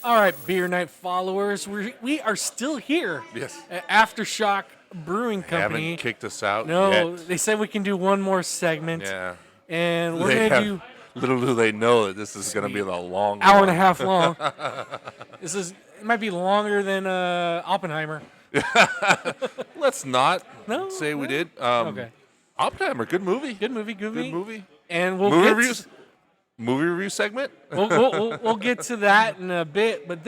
All right, Beer Night followers, we are still here. Yes. At Aftershock Brewing Company. Haven't kicked us out No, yet. they said we can do one more segment. Yeah. And we're going to do Little do they know that this is going to be the long hour one. and a half long. It might be longer than Oppenheimer. Let's not No? say we did. Okay. Oppenheimer, good movie. Good movie. Good movie. And we'll Movie get reviews. Movie review segment. we'll get to that in a bit, but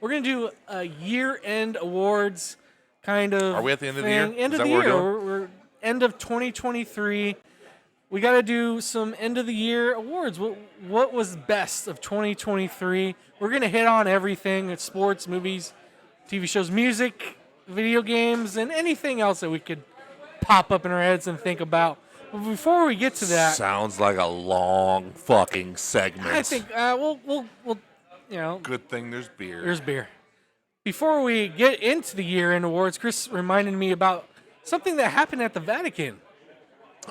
we're going to do a year-end awards kind of. Are we at the end of the thing. year? End Is of that the what year. we're doing? We're end of 2023. We got to do some end of the year awards. What was best of 2023? We're going to hit on everything. It's sports, movies, TV shows, music, video games, and anything else that we could pop up in our heads and think about. But before we get to that, Sounds like a long fucking segment. I think we'll Good thing there's beer. there's beer. Before we get into the year-end awards, Chris reminded me about something that happened at the Vatican.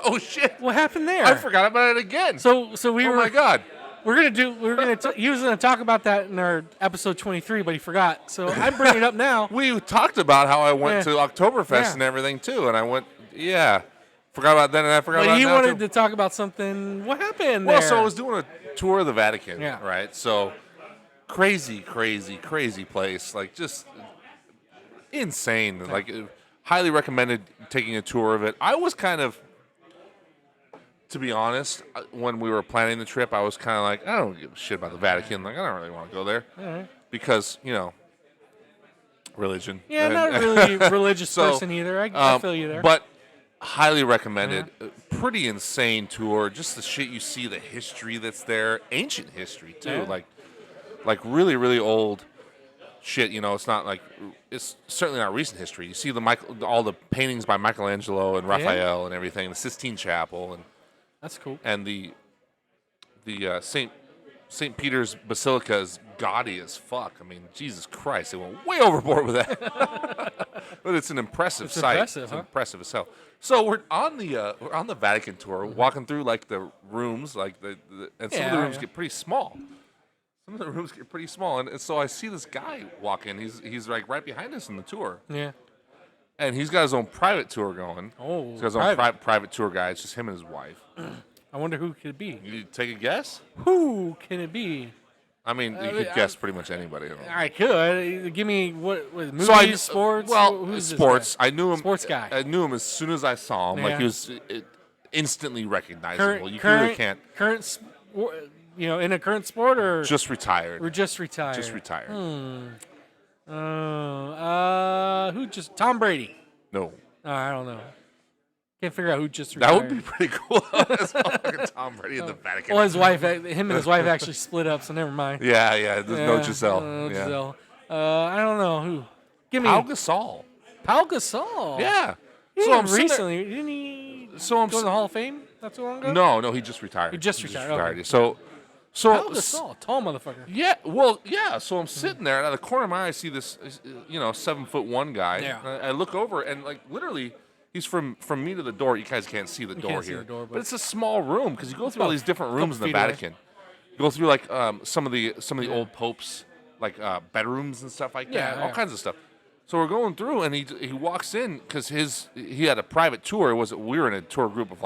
Oh shit! What happened there? I forgot about it again. So we oh were. my god! He was gonna talk about that in our episode 23, but he forgot. So I'm bringing it up now. We talked about how I went to Oktoberfest Yeah. and everything too, and I went, forgot about that, and I forgot But about he now wanted too. to talk about something. What happened there? Well, so I was doing a tour of the Vatican, Yeah. right? So crazy place, like just insane. Like highly recommended taking a tour of it. I was kind of, to be honest, when we were planning the trip, I was kind of like, I don't give a shit about the Vatican. Like, I don't really want to go there because religion. Yeah, And- not really a religious So, person either. I feel you there. But highly recommended. Pretty insane tour. Just the shit you see, the history that's there, ancient history too. Yeah. Like really, really old shit. It's not like it's certainly not recent history. You see all the paintings by Michelangelo and Raphael and everything. The Sistine Chapel That's cool. and the St. Peter's Basilica is gaudy as fuck. I mean, Jesus Christ, they went way overboard with that. But it's an impressive sight. impressive, It's huh? impressive as hell. So we're on the Vatican tour, walking through like the rooms, like and some of the rooms get pretty small. Some of the rooms get pretty small, and so I see this guy walk in. He's like right behind us in the tour, Yeah. and he's got his own private tour going. Oh, He's got his own private tour guide. It's just him and his wife. I wonder who could it be. You take a guess? Who can it be? I mean, you could guess pretty much anybody. I could. Give me what movies, So sports? Well, Who's this sports. guy? I knew him. Sports guy. I knew him as soon as I saw him. Yeah. Like he was instantly recognizable. You really can't. In a current sport or Just retired. we're just retired. Just retired. Who just Tom Brady? No, I don't know. Can't figure out who just that retired. would be pretty cool. That's like Tom Brady in the Vatican. Well, him and his wife actually split up, so never mind. Yeah. There's no Giselle. No Yeah. Giselle. I don't know who. Give me Pau Gasol. Pau Gasol. Yeah. He So I'm didn't sitting there- recently. Didn't he So I'm go to s- the Hall of Fame not too long ago? No, he just retired. He just retired, okay. So Pau Gasol, tall motherfucker. Yeah, well, yeah. So I'm sitting there, and out of the corner of my eye, I see this, 7'1" guy. Yeah. And I look over, and like literally, he's from me to the door. You guys can't see the door can't see here, the door, but but- it's a small room because you go through all about these different a rooms in couple the feet away. Vatican. You go through like some of the old popes, like bedrooms and stuff like that, all kinds of stuff. So we're going through, and he walks in because he had a private tour. We were in a tour group of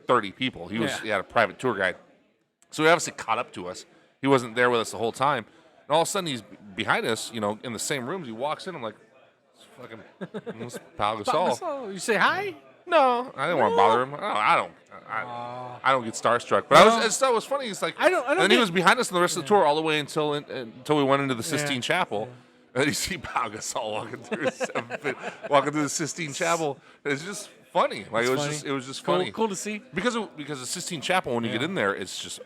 30 people. He had a private tour guide, so he obviously caught up to us. He wasn't there with us the whole time, and all of a sudden he's behind us. In the same rooms. He walks in. I'm like, it's Pau Gasol. You say hi? No, I didn't want to bother him. I don't get starstruck. But I thought it was funny. It's like I don't And he was behind us in the rest of the tour all the way until we went into the Sistine Chapel. And then you see Pau Gasol walking through the Sistine Chapel. It's just funny. Like it was just funny. Cool to see. Because the Sistine Chapel, when you get in there, it's just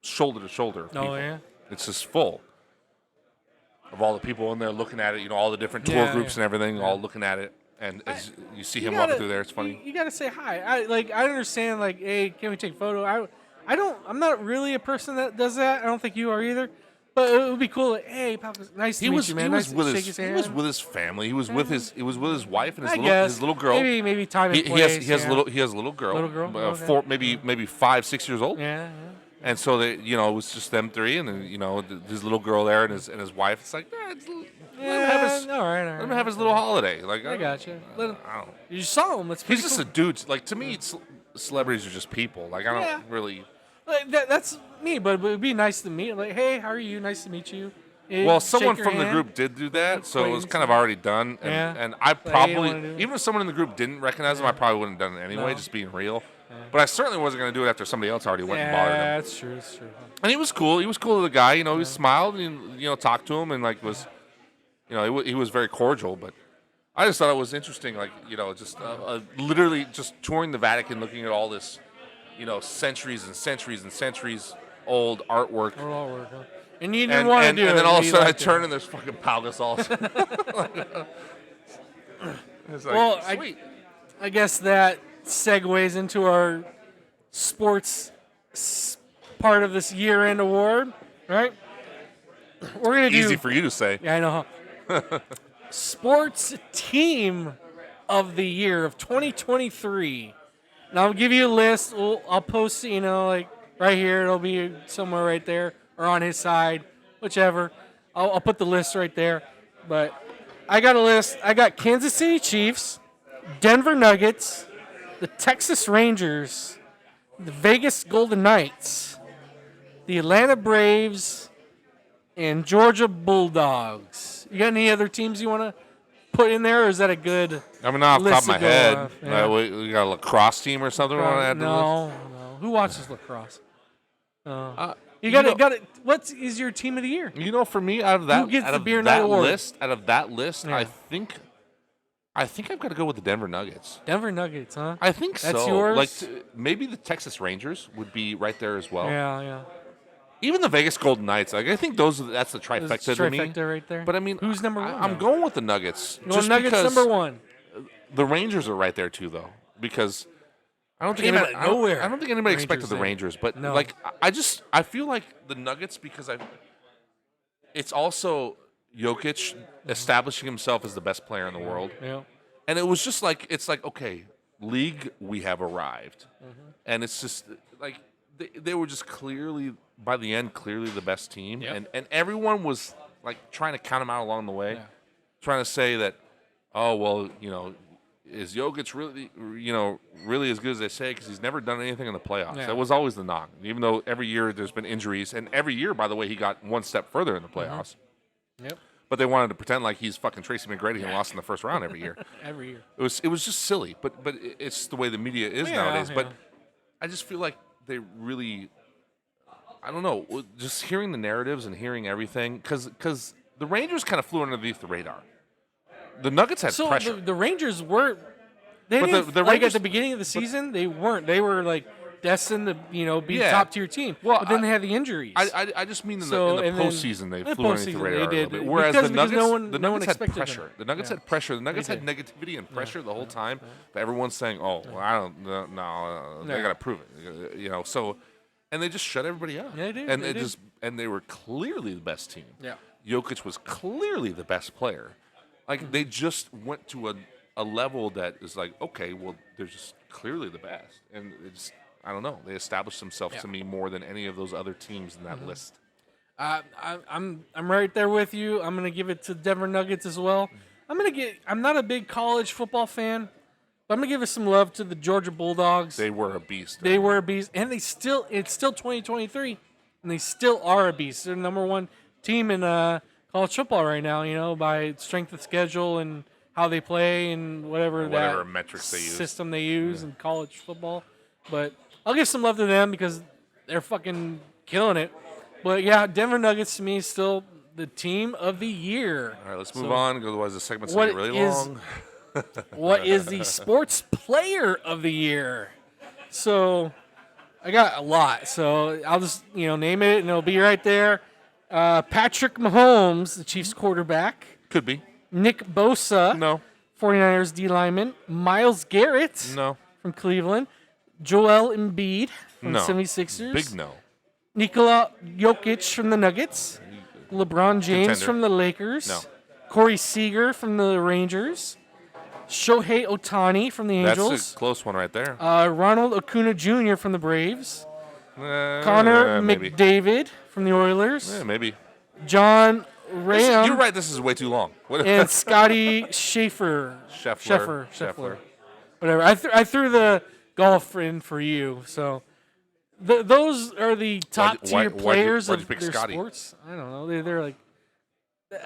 shoulder to shoulder. Oh people. yeah. It's just full of all the people in there looking at it. All the different tour groups and everything, all looking at it. And as you see him walking through there, it's funny. You gotta say hi. I understand. Like, hey, can we take a photo? I'm not really a person that does that. I don't think you are either. But it would be cool. Like, hey, Papa, nice to meet you, man. He Nice was to shake his hand. He was with his family. He was with his wife and I guess. his little girl. Maybe time and He place. has a little girl. Little girl? Okay. maybe 5, 6 years old. Yeah. And so they, it was just them three, and then his little girl there and his wife. It's like, let him have his little holiday. Like I got you. I don't. You saw him. He's just a dude. Like to me, celebrities are just people. Like I don't really. Like, that's me, but it would be nice to meet. Like, hey, how are you? Nice to meet you. Well, someone from the group did do that, so it was kind of already done. And I probably, even if someone in the group didn't recognize him, I probably wouldn't have done it anyway, just being real. Yeah. But I certainly wasn't going to do it after somebody else already went and bothered him. Yeah, that's true. And he was cool. He was cool to the guy. He smiled and talked to him and was, he was very cordial. But I just thought it was interesting, just literally just touring the Vatican, looking at all this, centuries and centuries and centuries old artwork. Huh? And you didn't want to do it. And then all of a sudden I turn and there's fucking Pau Gasol. Sweet. I guess that segues into our sports part of this year-end award, right? We're gonna do easy for you to say. Yeah, I know. Sports team of the year of 2023. And I'll give you a list. I'll post, right here. It'll be somewhere right there or on his side, whichever. I'll put the list right there. But I got a list. I got Kansas City Chiefs, Denver Nuggets, the Texas Rangers, the Vegas Golden Knights, the Atlanta Braves, and Georgia Bulldogs. You got any other teams you want to put in there, or is that a good I mean, not off the top of my head. Yeah. We got a lacrosse team or something? No. Who watches lacrosse? You got it. What is your team of the year? For me, out of that, who gets the beer night award? Out of that list, yeah. I think I've got to go with the Denver Nuggets. Denver Nuggets, huh? I think so. That's yours? Like maybe the Texas Rangers would be right there as well. Yeah. Even the Vegas Golden Knights. Like I think that's the trifecta to me. Trifecta right there. But I mean, who's number one? I'm going with the Nuggets. Just Nuggets because number one. The Rangers are right there too, though, because I don't think anybody expected the Rangers, but no. I feel like the Nuggets because it's also Jokic establishing himself as the best player in the world. Yeah. And it was just okay, league, we have arrived. Mm-hmm. And it's just like they were just clearly by the end the best team. Yep. And everyone was trying to count them out along the way, trying to say that, oh well, is Jokic really as good as they say? Because he's never done anything in the playoffs. Yeah. That was always the knock. Even though every year there's been injuries, and every year, by the way, he got one step further in the playoffs. Mm-hmm. Yep. But they wanted to pretend like he's fucking Tracy McGrady and lost in the first round every year. Every year. It was just silly. But it's the way the media is nowadays. Yeah. But I just feel like they really, I don't know, just hearing the narratives and hearing everything, because the Rangers kind of flew underneath the radar. The Nuggets had pressure. The Rangers were. They didn't, the Rangers, at the beginning of the season, they weren't. They were destined to be a top tier team. Well, but then they had the injuries. I just mean in the postseason they flew underneath the radar a little bit. Whereas because the Nuggets had pressure. Them. The Nuggets had pressure. The Nuggets had negativity and pressure the whole time. But everyone's saying, "Oh, well, I don't know. They got to prove it." So, and they just shut everybody up. Yeah, they did. And and they were clearly the best team. Yeah. Jokic was clearly the best player. They just went to a level that is okay, well, they're just clearly the best. And it's, I don't know, they established themselves to me more than any of those other teams in that list. I'm right there with you. I'm going to give it to Denver Nuggets as well. I'm not a big college football fan, but I'm going to give it some love to the Georgia Bulldogs. They were a beast. They were a beast. And it's still 2023, and they still are a beast. They're the number one team in college football right now, by strength of schedule and how they play and whatever metrics they use. System they use in college football. But I'll give some love to them because they're fucking killing it. But yeah, Denver Nuggets to me is still the team of the year. All right, let's move on. Otherwise, the segment's going to get really long. What is the sports player of the year? So I got a lot. So I'll just name it and it'll be right there. Patrick Mahomes, the Chiefs quarterback. Could be. Nick Bosa. No. 49ers D lineman. Myles Garrett. No. From Cleveland. Joel Embiid from no. the 76ers. Big no. Nikola Jokic from the Nuggets. LeBron James Contender. from the Lakers. No. Corey Seager from the Rangers. Shohei Ohtani from the Angels. That's a close one right there. Ronald Acuna Jr. from the Braves. Connor maybe. McDavid from the Oilers. Maybe. John Ram. You're right. This is way too long. And Scotty Scheffler. Scheffler. Whatever. I threw the golf in for you. So those are the top tier players why'd you of pick their Scotty? sports. I don't know. They're like.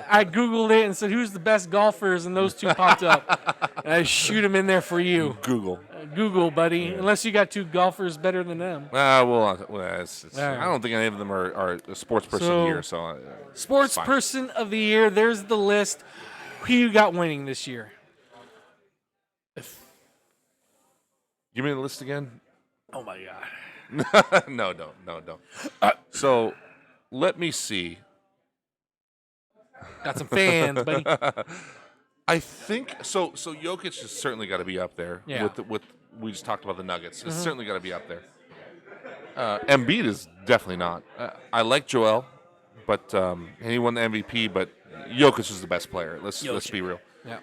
I Googled it and said, who's the best golfers? And those two popped up. And I shoot them in there for you. Google, buddy. Yeah. Unless you got two golfers better than them. I don't think any of them are a sports person of the year. So sports person of the year, there's the list. Who you got winning this year? Give me the list again. Oh, my God. No, don't. So let me see. Got some fans, buddy. I think so. Jokic has certainly got to be up there. Yeah. With we just talked about the Nuggets. It's certainly got to be up there. Embiid is definitely not. I like Joel, but and he won the MVP. But Jokic is the best player. Let's be real. Yeah.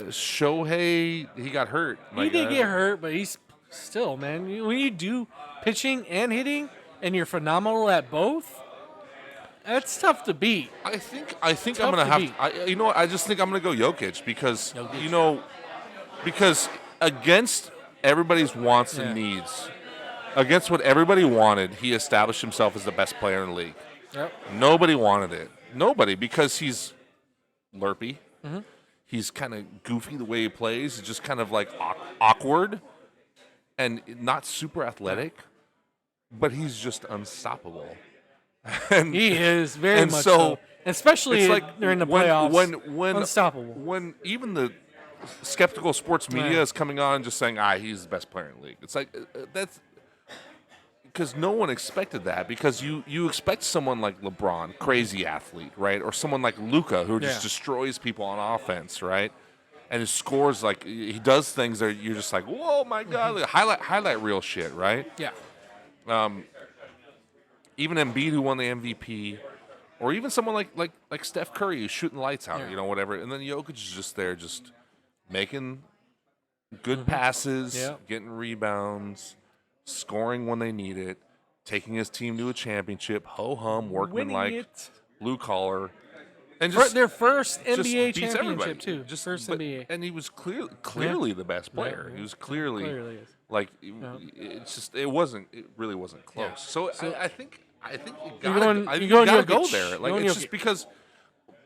Shohei, he got hurt. He did get hurt, but he's still, man. When you do pitching and hitting, and you're phenomenal at both. That's tough to beat. I think I'm gonna have. I just think I'm gonna go Jokic because because against everybody's wants and needs, against what everybody wanted, he established himself as the best player in the league. Yep. Nobody wanted it. Nobody, because he's lerpy. Mm-hmm. He's kind of goofy the way he plays. He's just kind of like awkward and not super athletic, but he's just unstoppable. And, he is very much so. Especially like during the playoffs. When unstoppable. When even the skeptical sports media is coming on and just saying, he's the best player in the league. It's like that's because no one expected that, because you expect someone like LeBron, crazy athlete, right? Or someone like Luka, who just destroys people on offense, right? And he scores, like, he does things that you're just like, whoa, my God. Like, highlight reel shit, right? Yeah. Even Embiid, who won the MVP, or even someone like Steph Curry, who's shooting lights out, whatever. And then Jokic is just there, just making good passes, getting rebounds, scoring when they need it, taking his team to a championship, ho-hum, workmanlike, blue collar. And just their first NBA championship, everybody. Too. Just first NBA. And he was clearly the best player. Yeah. He was clearly it really wasn't close. So I think you gotta go there. Like, it's just because,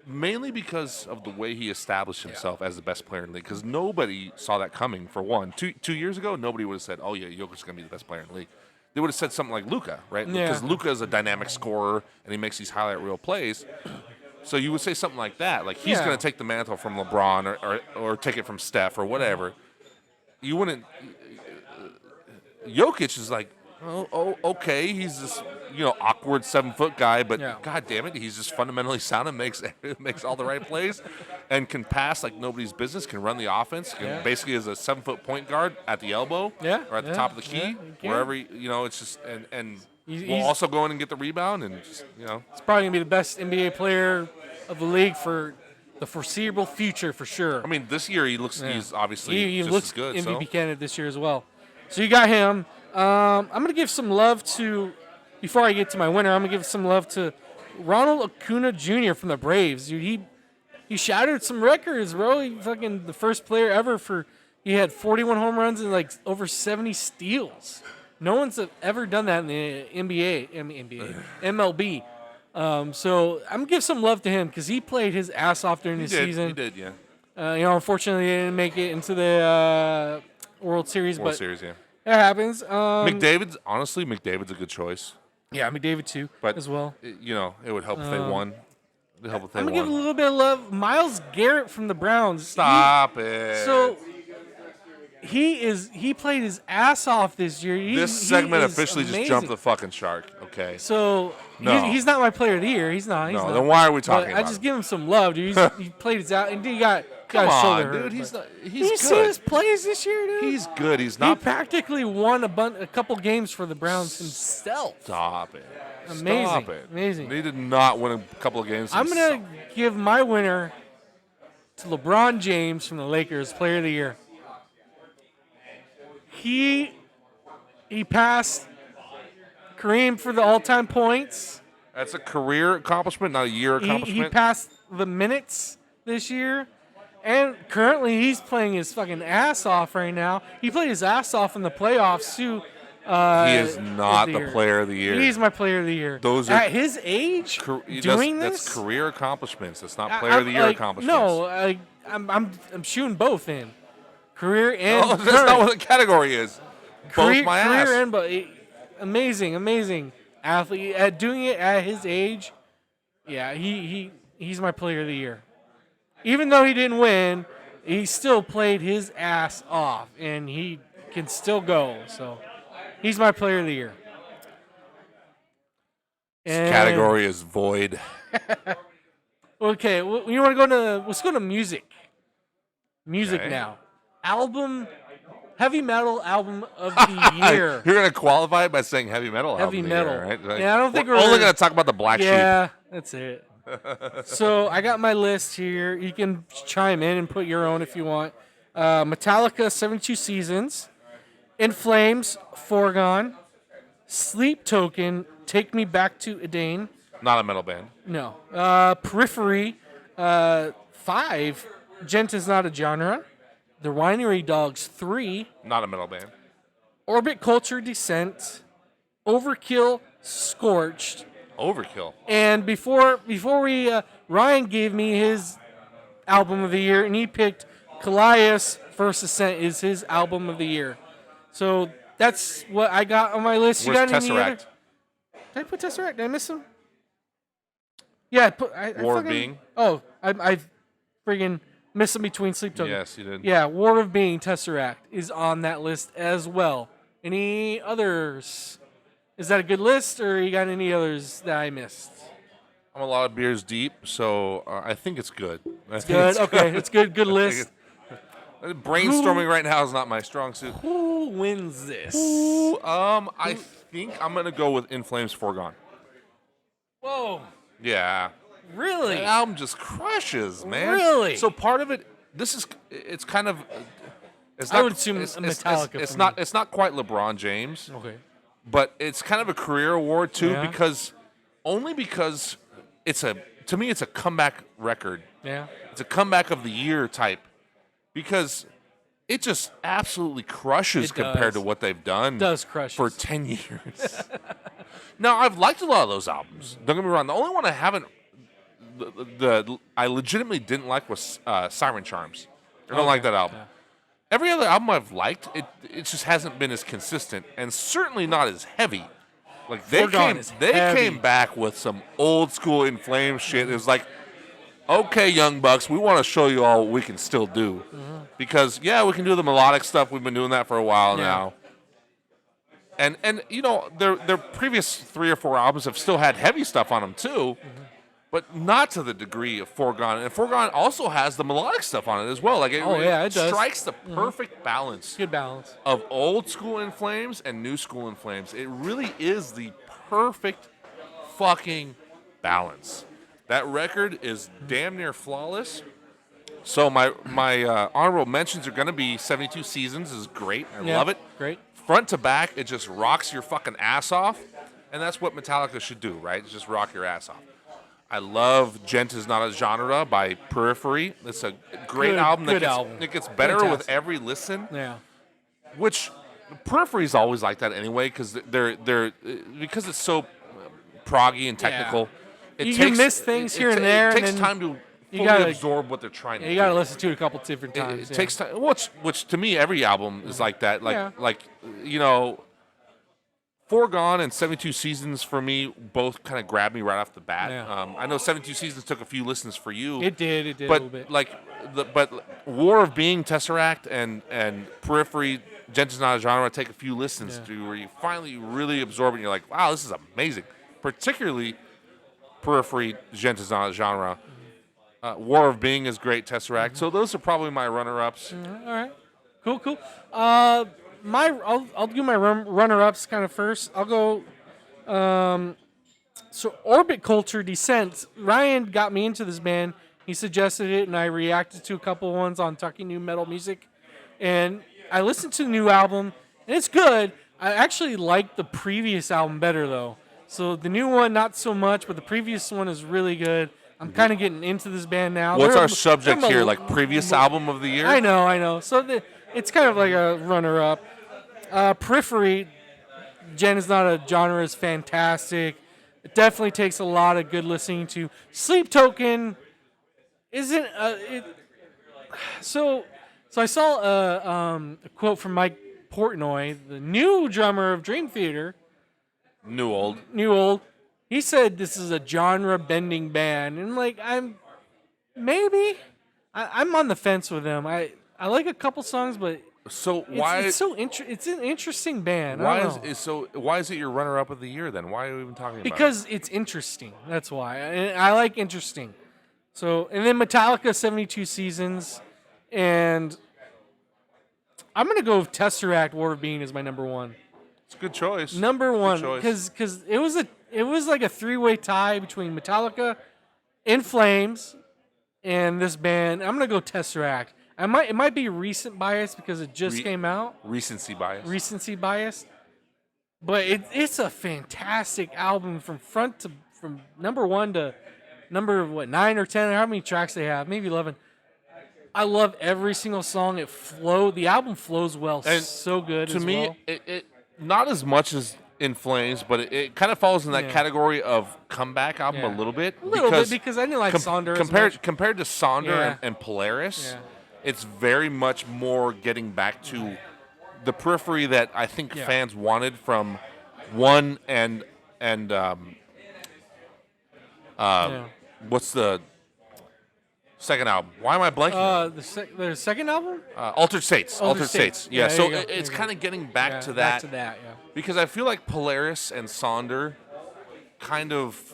mainly because of the way he established himself as the best player in the league. Because nobody saw that coming. For one, 2 years ago, nobody would have said, "Oh yeah, Jokic's gonna be the best player in the league." They would have said something like Luka, right? Because Luka is a dynamic scorer and he makes these highlight reel plays. So you would say something like that, like he's going to take the mantle from LeBron or take it from Steph or whatever. You wouldn't. Jokic is like, okay, he's this awkward 7-foot guy, but God damn it, he's just fundamentally sound and makes all the right plays, and can pass like nobody's business, can run the offense, basically is a 7-foot point guard at the elbow or at the top of the key, wherever it's just and. We'll also go in and get the rebound, and just, It's probably going to be the best NBA player of the league for the foreseeable future, for sure. I mean, this year he's obviously he just looks as good. MVP candidate this year as well. So you got him. I'm going to give some love to, before I get to my winner, I'm going to give some love to Ronald Acuna Jr. from the Braves. Dude, he shattered some records, bro. He fucking the first player ever he had 41 home runs and like over 70 steals. No one's ever done that in the MLB. So I'm going to give some love to him because he played his ass off during the season. He did, yeah. Unfortunately, they didn't make it into the World Series. World Series, yeah. It happens. McDavid's a good choice. Yeah, McDavid too, but as well. It would help if they won. It would help if they won. I'm going to give a little bit of love. Myles Garrett from the Browns. Stop it. So he played his ass off this year. This segment officially just jumped the fucking shark. Okay. So he's not my player of the year. He's not. Then why are we talking about I just give him some love, dude. He played his out, and he got Come a on, shoulder dude. hurt, He's you good. see his plays this year, dude? He's good. He's not. He practically won a couple games for the Browns himself. Stop it. Amazing. Stop it. Amazing. He did not win a couple of games I'm going to give my winner to LeBron James from the Lakers, player of the year. he passed Kareem for the all-time points. That's a career accomplishment, not a year accomplishment. He passed the minutes this year. And currently, he's playing his fucking ass off right now. He played his ass off in the playoffs, too. He is not the player of the year. He's my player of the year. Those are at his age, doing this? That's career accomplishments. That's not player of the year accomplishments. No, I'm shooting both in. Career and no, that's not what the category is. Career, both my career ass. and amazing athlete at doing it at his age. Yeah, he's my player of the year. Even though he didn't win, he still played his ass off, and he can still go. So he's my player of the year. This category is void. Okay, you want to go to? Let's go to music. Music Okay. now. Heavy metal album of the year. You're gonna qualify it by saying heavy metal. Heavy album metal. Of the year, right? Like, Yeah, I don't think we're we're only gonna talk about the Black Sheep. Yeah, that's it. So I got my list here. You can chime in and put your own if you want. Metallica, 72 Seasons. In Flames, Foregone. Sleep Token, Take Me Back to Eden. Not a metal band. No. Periphery, 5. Gent is Not a Genre. The Winery Dogs, 3. Not a metal band. Orbit Culture, Descent. Overkill, Scorched. Overkill. And before we Ryan gave me his album of the year, and he picked Callias First Ascent is his album of the year. So that's what I got on my list. Where's you got any Tesseract? other? Did I put Tesseract? Did I miss him? Yeah, War of Being? Oh, I friggin' missed him between Sleep Token. Yes, you did. Yeah, War of Being, Tesseract is on that list as well. Any others? Is that a good list, or you got any others that I missed? I'm a lot of beers deep, so I think it's good. It's good. Okay, it's good. Good list. Brainstorming right now is not my strong suit. Who wins this? I think I'm gonna go with In Flames Foregone. Whoa! Yeah. Really? The album just crushes, man. Really? So part of it, it's kind of. It's I not, would assume Metallica. It's not quite LeBron James. Okay. But it's kind of a career award too, Yeah. because to me it's a comeback record. Yeah. It's a comeback of the year type, because it just absolutely crushes It compared does. to what they've done. It does crush for 10 years. Now I've liked a lot of those albums. Don't get me wrong. The only one I haven't, I legitimately didn't like was Siren Charms. I don't like that album. Okay. Every other album I've liked, it just hasn't been as consistent, and certainly not as heavy. Like they Foregone is heavy. came back with some old school In Flames shit. It was like, okay, young bucks, we want to show you all what we can still do, because we can do the melodic stuff. We've been doing that for a while now. And you know, their previous 3 or 4 albums have still had heavy stuff on them too. But not to the degree of Foregone. And Foregone also has the melodic stuff on it as well. Like it does. strikes the perfect balance Good balance. of old school In Flames and new school In Flames. It really is the perfect fucking balance. That record is damn near flawless. So my honorable mentions are going to be 72 Seasons is great. I love it. Great. Front to back, it just rocks your fucking ass off. And that's what Metallica should do, right? It's just rock your ass off. I love Gent is Not a Genre by Periphery. It's a great album. It gets better with every listen. Yeah. Which Periphery is always like that anyway, because because it's so proggy and technical. Yeah. You miss things here and there. It takes and time to fully absorb what they're trying to do. You got to listen to it a couple different times. It takes time. Which to me, every album is like that. Like you know, Foregone and 72 Seasons for me both kind of grabbed me right off the bat. Yeah. I know 72 Seasons took a few listens for you. It did but a little bit. But War of Being, Tesseract, and Periphery, Gent is Not a Genre take a few listens to where you finally really absorb it and you're like, wow, this is amazing. Particularly Periphery, Gent is Not a Genre. War of Being is great, Tesseract. So those are probably my runner-ups. All right. Cool. I'll do my runner-ups kind of first. I'll go. So Orbit Culture Descent. Ryan got me into this band. He suggested it, and I reacted to a couple ones on Talking New Metal Music. And I listened to the new album, And it's good. I actually like the previous album better, though. So the new one, not so much, but the previous one is really good. I'm kind of getting into this band now. What's our subject here? Like previous album of the year? I know. So it's kind of like a runner-up. Periphery, Jen is not a genre, is fantastic. It definitely takes a lot of good listening to. Sleep Token isn't. So I saw a quote from Mike Portnoy, the new drummer of Dream Theater. New old. He said this is a genre-bending band, and like I'm on the fence with him. I like a couple songs, but it's an interesting band. Why is it your runner-up of the year then? Why are we even talking about it? Because it's interesting. That's why. And I like interesting. So, and then Metallica 72 Seasons, and I'm gonna go with Tesseract War of Being as my number one. It's a good choice. Number one, because it was like a three-way tie between Metallica, In Flames, and this band. I'm gonna go Tesseract. It might be recent bias because it just came out. Recency bias. But it's a fantastic album from number one to number 9 or 10, or how many tracks they have, maybe 11. I love every single song. The album flows well, and so good. To me, well. it not as much as In Flames, but it kind of falls in that category of comeback album a little bit. Because I didn't like Sonder compared to Sonder and Polaris. Yeah. It's very much more getting back to the periphery that I think fans wanted from one and what's the second album? Why am I blanking? The second album? Altered States. Altered States. Yeah, so it's kind of getting back to that. Back to that, yeah. Because I feel like Polaris and Sonder kind of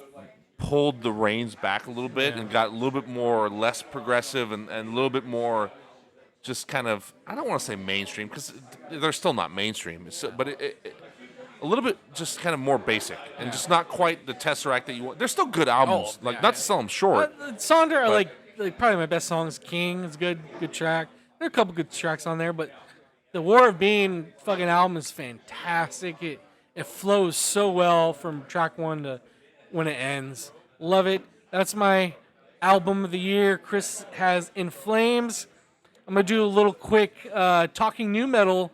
pulled the reins back a little bit and got a little bit more less progressive and a little bit more just kind of, I don't want to say mainstream because they're still not mainstream, but a little bit just kind of more basic and just not quite the Tesseract that you want. They're still good albums, not to sell them short. Sonder, like probably my best song is King. It's good track. There are a couple good tracks on there, but the War of Being fucking album is fantastic. It flows so well from track one to when it ends. Love it. That's my album of the year. Chris has In Flames. I'm going to do a little quick talking new metal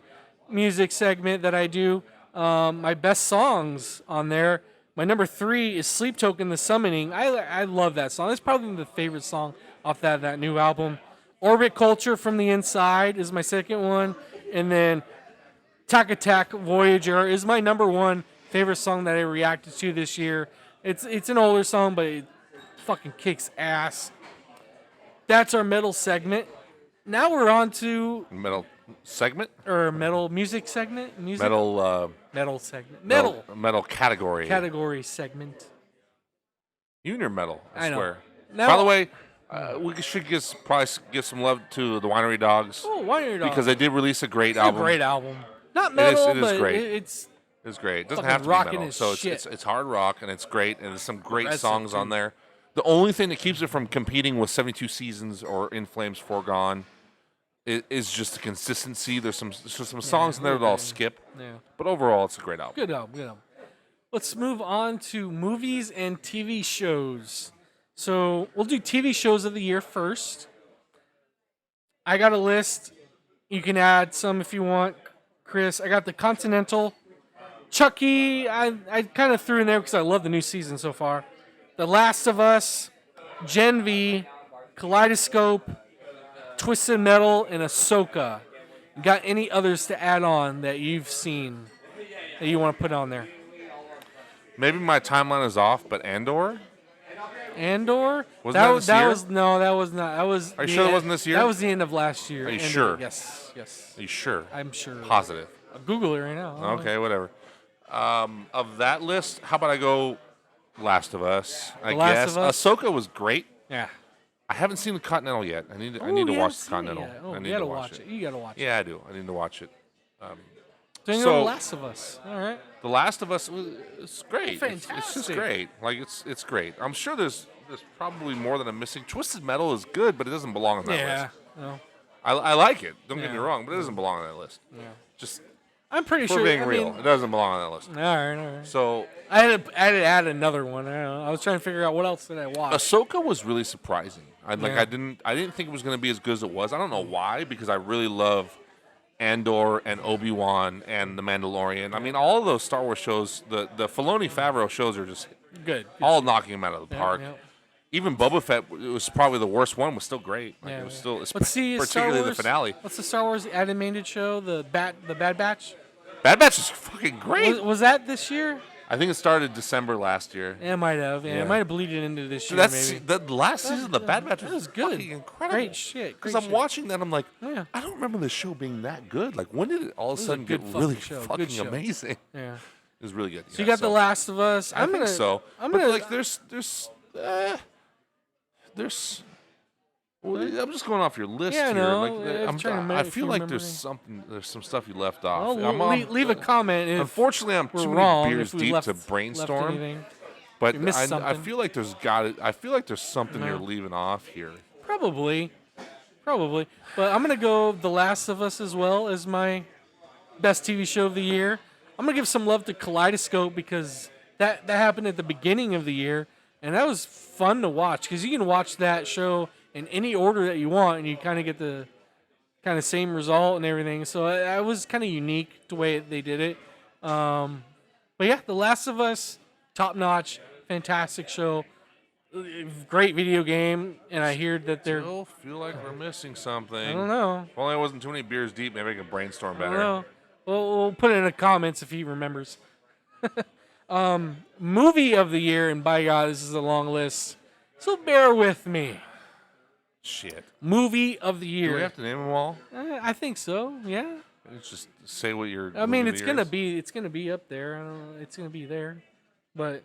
music segment that I do. My best songs on there. My number 3 is Sleep Token, The Summoning. I love that song. It's probably the favorite song off that new album. Orbit Culture, From the Inside is my second one. And then Tac Attack Voyager is my number 1 favorite song that I reacted to this year. It's an older song, but it fucking kicks ass. That's our metal segment. Now we're on to metal segment or metal music segment. Metal segment. Metal category segment. You and your metal, I swear. Now, by the way, we should probably give some love to the Winery Dogs. Oh, Winery Dogs, because they did release a great album. A great album. Not metal, but great. It's great. It doesn't have to be metal. So it's hard rock and it's great and there's some great songs on there. The only thing that keeps it from competing with 72 Seasons or In Flames Foregone is just the consistency. There's some songs in there that I'll skip. Yeah. But overall, it's a great album. Good album. Let's move on to movies and TV shows. So we'll do TV shows of the year first. I got a list. You can add some if you want, Chris. I got The Continental. Chucky, I kind of threw in there because I love the new season so far. The Last of Us, Gen V, Kaleidoscope, Twisted Metal, and Ahsoka. Got any others to add on that you've seen that you want to put on there? Maybe my timeline is off, but Andor? Andor? Wasn't that this year? That was not. That was. Are you sure that wasn't this year? That was the end of last year. Are you sure? Yes. Are you sure? I'm sure. Positive. I'll Google it right now. Okay, whatever. Of that list, how about I go Last of Us? I guess. Ahsoka was great. Yeah. I haven't seen The Continental yet. I need to watch The Continental. I need to watch it. You got to watch it. Yeah, I do. I need to watch it. So you know The Last of Us. All right. The Last of Us is great. Fantastic. It's just great. Like it's great. I'm sure there's probably more than I'm missing. Twisted Metal is good, but it doesn't belong on that list. No. I like it. Don't get me wrong, but it doesn't belong on that list. Yeah. Just I'm pretty For sure. being I real, mean, it doesn't belong on that list. all right. So I had to add another one. I don't know. I was trying to figure out what else did I watch. Ahsoka was really surprising. I Yeah. didn't think it was going to be as good as it was. I don't know why, because I really love Andor and Obi-Wan and The Mandalorian. I mean, all of those Star Wars shows, the Filoni Favreau shows are just Good. all knocking them out of the park. Yeah. Even Boba Fett, it was probably the worst one, was still great. Like, Yeah, it was still, But see, Star particularly Wars, the finale. What's the Star Wars animated show? The Bad Batch. Bad Batch is fucking great. Was that this year? I think it started December last year. Yeah, it might have. Yeah, Yeah. it might have bleeded into this year. That's maybe. the last season of the Bad Batch That was was good. fucking incredible. Great shit. Because great I'm shit. watching that, I'm like, Yeah. I don't remember the show being that good. Like, when did it all of a was a sudden get good really fucking show. Good fucking show. amazing? Yeah. It was really good. So you got The Last of Us. I think so. I'm But gonna like, well, I'm just going off your list Yeah, I here. know. Like, I'm trying to remember I if feel you like remember there's some stuff you left off. Well, leave a comment if Unfortunately, I'm we're too wrong. many beers if we deep left, to left brainstorm. anything. But you missed I something. feel like I feel like there's something you're leaving off here. Probably. But I'm gonna go The Last of Us as well as my best TV show of the year. I'm gonna give some love to Kaleidoscope because that happened at the beginning of the year, and that was fun to watch because you can watch that show in any order that you want, and you kind of get the kind of same result and everything. So it was kind of unique the way they did it. But yeah, The Last of Us, top notch, fantastic show, great video game, and I hear that they're. Still feel like we're missing something. I don't know. If only I wasn't too many beers deep, maybe I could brainstorm I don't better. know. We'll put it in the comments if he remembers. Movie of the year, and by God, this is a long list, so bear with me. Shit. Movie of the Do year. we have to name them all? I think so. Yeah. Let's just say what your. I mean, movie it's of the gonna year is. be up there. I don't know. It's gonna be there, but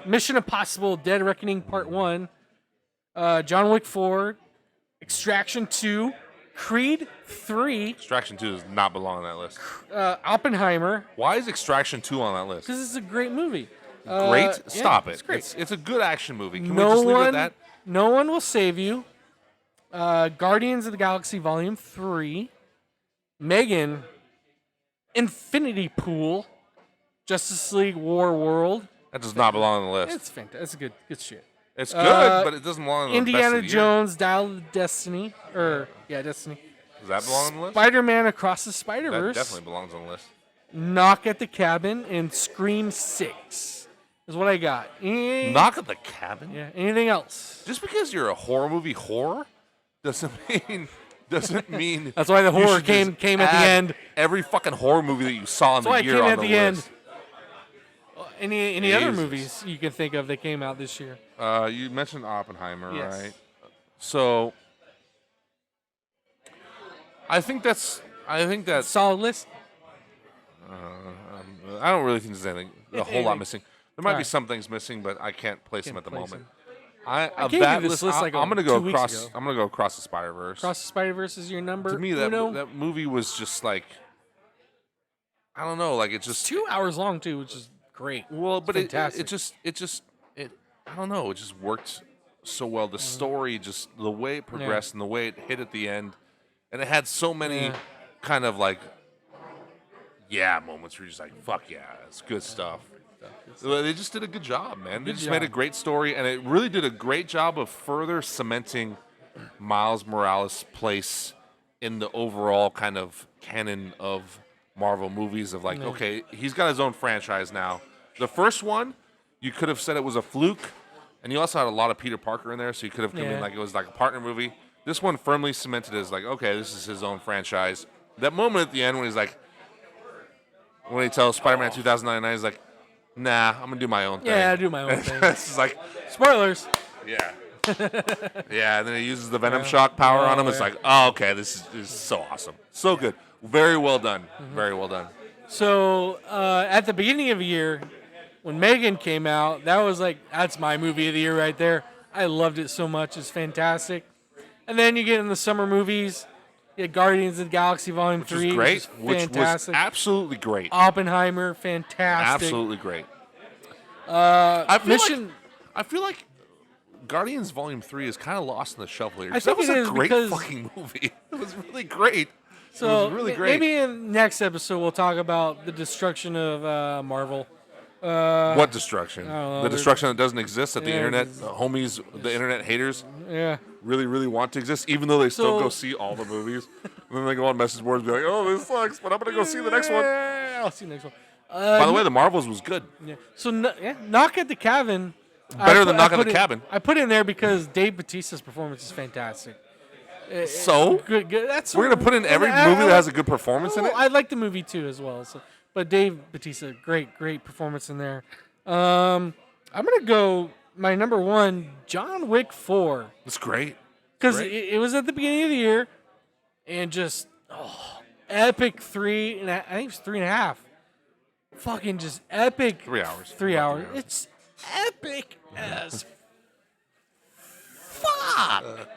Mission Impossible: Dead Reckoning Part 1, John Wick 4, Extraction 2, Creed 3, Extraction 2 does not belong on that list. Oppenheimer. Why is Extraction 2 on that list? Because it's a great movie. Great? Yeah, Stop it. It's great. It's a good action movie. Can we No just leave it one, at that? no one will save you. Guardians of the Galaxy Volume 3, Megan, Infinity Pool, Justice League War World. That does not belong on the list. It's fantastic. That's a good shit. It's good, but it doesn't belong on the best Indiana of the year. Jones, Dial of Destiny, Destiny. Does that belong on the list? Spider-Man Across the That Spider-Verse, definitely belongs on the list. Knock at the Cabin, and Scream 6 is what I got. Knock at the Cabin? Yeah. Anything else? Just because you're a horror movie whore doesn't mean That's why the you horror should just came at the add end. Every fucking horror movie that you saw in That's why the it year came on at the the end. list. Any other Jesus. movies you can think of that came out this year? You mentioned Oppenheimer, Yes. right? So I think that's Solid list. I don't really think there's anything a whole lot missing. There might be Alright. some things missing, but I can't place them at the place moment. I Of gave that you this list, list like I'm gonna 2 go weeks across. ago. I'm gonna go across the Spider-Verse. Cross the Spider-Verse is your number. To me, that movie was just like, I don't know, like it just 2 hours long too, which is great. well, but it fantastic. I don't know, it just worked so well. The story, just the way it progressed and the way it hit at the end, and it had so many kind of like moments where you're just like, fuck yeah, it's good stuff. They just did a good job, man. They just made a great story, and it really did a great job of further cementing Miles Morales' place in the overall kind of canon of Marvel movies of like, okay, he's got his own franchise now. The first one, you could have said it was a fluke, and you also had a lot of Peter Parker in there, so you could have come in like it was like a partner movie. This one firmly cemented as like, okay, this is his own franchise. That moment at the end when he's like, when he tells Spider-Man 2099, he's like, nah, I'm going to do my own thing. Yeah, I do my own thing. It's just like, Spoilers. yeah. Yeah, and then he uses the Venom shock power on him. It's like, oh, okay, this is so awesome. So good. Very well done. Very well done. So at the beginning of the year, when Megan came out, that was like, that's my movie of the year right there. I loved it so much. It's fantastic. And then you get in the summer movies. You get Guardians of the Galaxy Volume 3. Which was great. Which is fantastic. Was absolutely great. Oppenheimer, fantastic. Absolutely great. I feel like Guardians Volume 3 is kind of lost in the shuffle here. I think that was it a is great because- fucking movie. It was really great. So really great. maybe in next episode we'll talk about the destruction of Marvel. What destruction? know, The destruction that doesn't exist that the Yeah, internet it's- homies, the internet haters, Yeah. really, really want to exist, even though they still So- go see all the movies. And then they go on message boards and be like, "Oh, this sucks, but I'm gonna go see the next one." Yeah, I'll see you next one. By the way, the Marvels was good. Yeah. So Knock at the Cabin. Better than Knock at the Cabin. I put it in there because Dave Bautista's performance is fantastic. So Good. That's we're gonna put in every movie that has a good performance in it. I like the movie too as well. So, but Dave Bautista, great performance in there. I'm gonna go my number one, John Wick 4, It's great. because it was at the beginning of the year, and just epic three, and I think it was 3.5. Fucking just epic. 3 hours. 3 About hours. 3 hours. It's epic as fuck.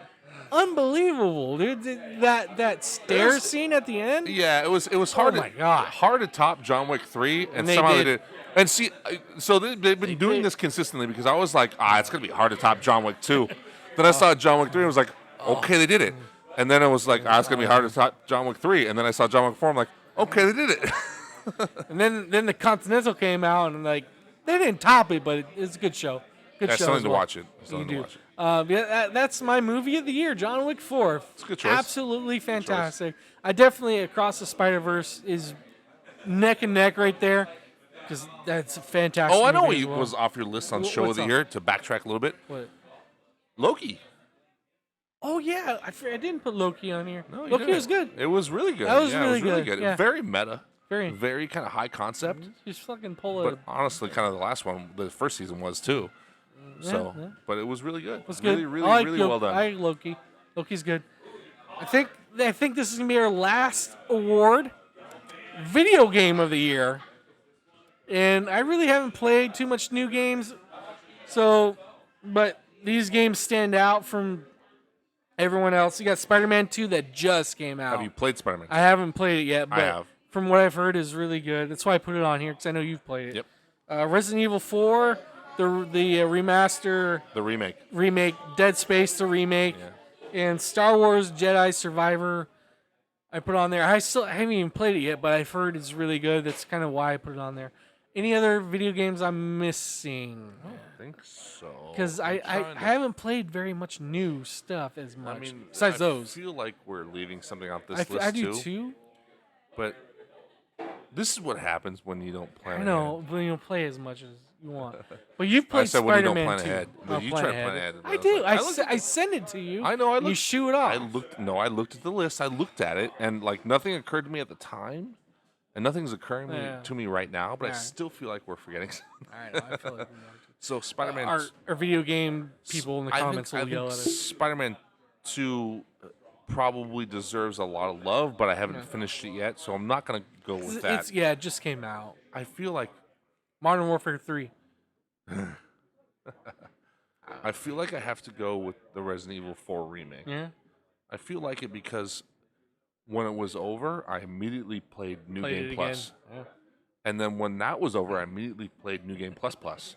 Unbelievable, dude. That stair scene at the end. Yeah, it was hard. Oh my God. Hard to top John Wick 3, and they somehow did. they did. And see, so they've been doing did. this consistently because I was like, it's gonna be hard to top John Wick 2. Then I saw John Wick 3 and was like, okay, they did it. And then it was like, it's gonna be hard to top John Wick 3. And then I saw John Wick 4. I'm like, okay, they did it. And then the Continental came out, and like they didn't top it, but it's a good show. Good That's show. something as to well. watch it. Something to do. watch it. That's my movie of the year, John Wick 4. It's a good choice. Absolutely fantastic. I definitely Across the Spider-Verse is neck and neck right there, because that's a fantastic. Oh, I know movie what as well. was off your list on Show of what's the up? Year, to backtrack a little bit. What? Loki. Oh yeah, I didn't put Loki on here. No, you Loki didn't. was good. It was really good. That was yeah, really it was really good, good. yeah. Very meta. Very. Very kind of high concept. Just fucking pull But it. honestly, kind of the last one, the first season was too. So, yeah. but it was really good. Was good. Really, really, I like really Loki. well done. I like Loki. Loki's good. I think this is gonna be our last award, video game of the year, and I really haven't played too much new games, so but these games stand out from everyone else. You got Spider-Man 2 that just came out. Have you played Spider-Man? I haven't played it yet, but have. from what I've heard is really good. That's why I put it on here, because I know you've played it. Yep. Resident Evil 4, the remaster. The Remake, Dead Space the remake, and Star Wars Jedi Survivor. I put on there. I haven't even played it yet, but I've heard it's really good. That's kind of why I put it on there. Any other video games I'm missing? I don't think so. Because I haven't played very much new stuff as much. I mean, besides I those, feel like we're leaving something off this list I do too. too. But this is what happens when you don't plan. I know, but you don't play as much as you want. But you've played I said when you don't Spider-Man plan 2. ahead. Oh, You plan try to plan ahead. I do. was like, I send it to you. I know. I and you looked. shoot it off. I looked at the list. I looked at it, and like nothing occurred to me at the time, and nothing's occurring to me right now. But I Alright. still feel like we're forgetting something. I know. I feel like we are too. So Spider-Man. Our video game people in the comments I will yell at us. Spider-Man 2 probably deserves a lot of love, but I haven't finished it yet, so I'm not gonna go with that. It just came out. I feel like Modern Warfare 3. I feel like I have to go with the Resident Evil 4 remake. Yeah. I feel like it because when it was over, I immediately played New Played Game it Plus. again. And then when that was over, I immediately played New Game Plus Plus.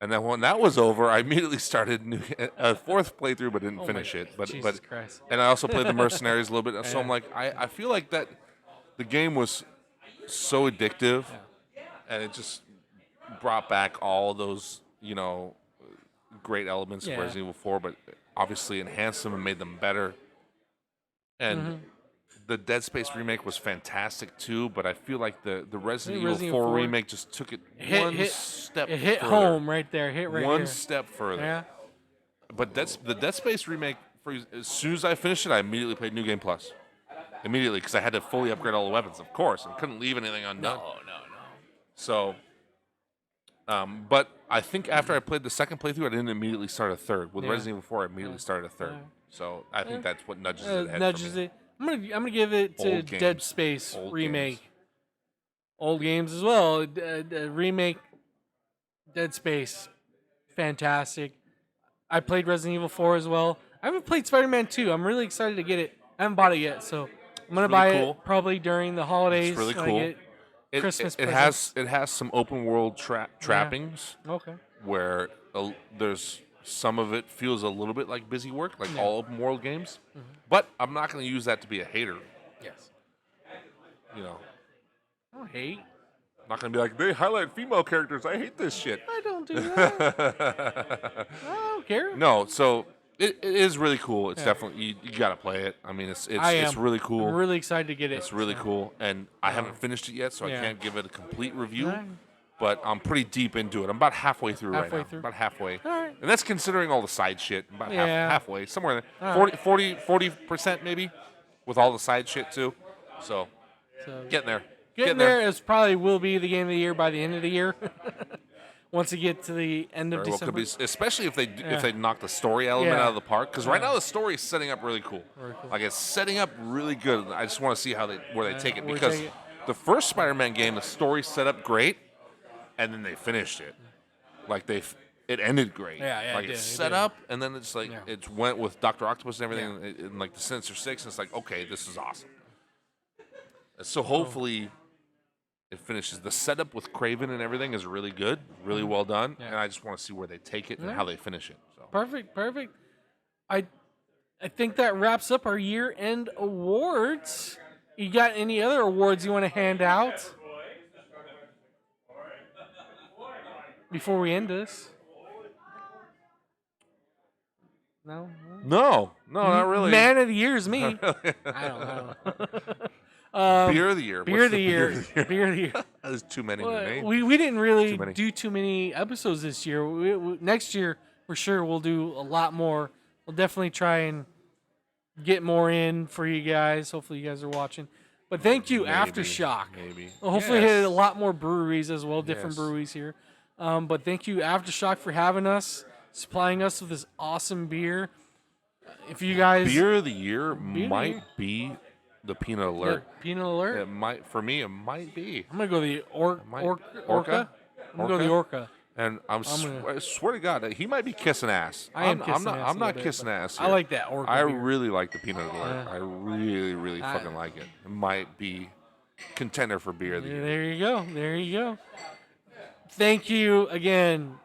And then when that was over, I immediately started a fourth playthrough, but didn't finish it. But Jesus Christ. and I also played the Mercenaries a little bit. So I'm like, I feel like that the game was so addictive, and it just brought back all those great elements of Resident Evil 4, but obviously enhanced them and made them better. And the Dead Space remake was fantastic too, but I feel like the Resident Evil 4 remake just took it one step It hit further. home right there. Hit right One here. step further. Yeah. But the Dead Space remake, as soon as I finished it, I immediately played New Game Plus. Immediately, because I had to fully upgrade all the weapons, of course, and couldn't leave anything undone. No. So, but I think after I played the second playthrough, I didn't immediately start a third. With Resident Evil 4, I immediately started a third. So I think that's what nudges it ahead Nudges for me. it. I'm gonna give it to Old Dead games. Space Old remake. games. Old games as well. Remake. Dead Space, fantastic. I played Resident Evil 4 as well. I haven't played Spider-Man 2. I'm really excited to get it. I haven't bought it yet, so I'm gonna buy cool. it probably during the holidays. It's really when I cool. get Christmas it presents. has some open world trappings Okay. where there's some of it feels a little bit like busy work, like all open world games. But I'm not going to use that to be a hater. Yes. You know, I don't hate. I'm not gonna be like they highlight female characters. I hate this shit. I don't do that. I don't care. No, so it is really cool. It's definitely you gotta play it. I mean, it's really cool. I'm really excited to get it. It's really cool, and I haven't finished it yet, so I can't give it a complete review. Right. But I'm pretty deep into it. I'm about halfway through right now. Through. About halfway. All right. And that's considering all the side shit. About halfway. Somewhere there. All 40% maybe with all the side shit too. So getting there. Getting there is probably will be the game of the year by the end of the year. Once you get to the end of December. Could be, especially if they knock the story element out of the park. Because right now the story is setting up really cool. Like it's setting up really good. I just want to see where they take it. Because the first Spider-Man game, the story set up great. And then they finished it, like it ended great. Like it set up, and then it's like it went with Dr. Octopus and everything, and like the Sinister Six. And it's like, okay, this is awesome. So hopefully, it finishes. The setup with Kraven and everything is really good, really well done, and I just want to see where they take it and how they finish it. So. Perfect. I think that wraps up our year-end awards. You got any other awards you want to hand out before we end this? No, not really. Man of the year is me. I don't know. Beer of the year. Beer of the year. There's too many to name. We didn't really do too many episodes this year. Next year, for sure, we'll do a lot more. We'll definitely try and get more in for you guys. Hopefully, you guys are watching. But thank you, Aftershock. Maybe. Well, hopefully, hit a lot more breweries as well, different breweries here. But thank you, Aftershock, for having us, supplying us with this awesome beer. If you guys... Beer of the year might be the Peanut Alert. Yeah, Peanut Alert? It might, for me, it might be. I'm going to go the Orca. I'm going to go the Orca. And I swear to God, he might be kissing ass. I'm not kissing ass here. I like that Orca beer. Really like the Peanut Alert. I really fucking like it. It might be contender for beer of the year. There you go. Thank you again,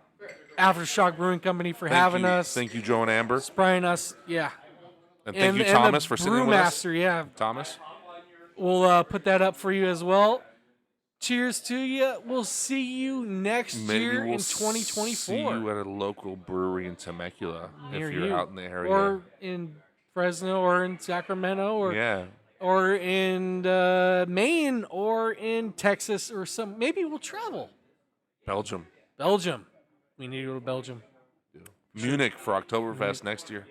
Aftershock Brewing Company, for having us. Thank you, Joe and Amber. Spraying us, And thank you, Thomas, for sitting with us. Brewmaster, Thomas. We'll put that up for you as well. Cheers to you. We'll see you next year in 2024. See you at a local brewery in Temecula if you're out in the area. Or in Fresno or in Sacramento or in Maine or in Texas or some. Maybe we'll travel. Belgium. We need to go to Belgium. Yeah. Munich for Oktoberfest next year.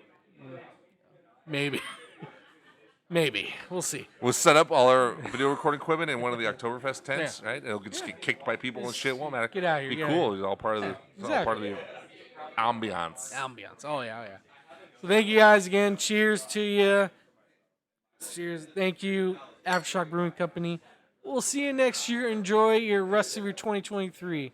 Maybe. We'll see. We'll set up all our video recording equipment in one of the Oktoberfest tents, right? It'll just get kicked by people and shit. Won't matter. Get out of here. Be cool. It's all part of the ambiance. Oh, yeah. So thank you guys again. Cheers to you. Cheers. Thank you, Aftershock Brewing Company. We'll see you next year. Enjoy your rest of your 2023.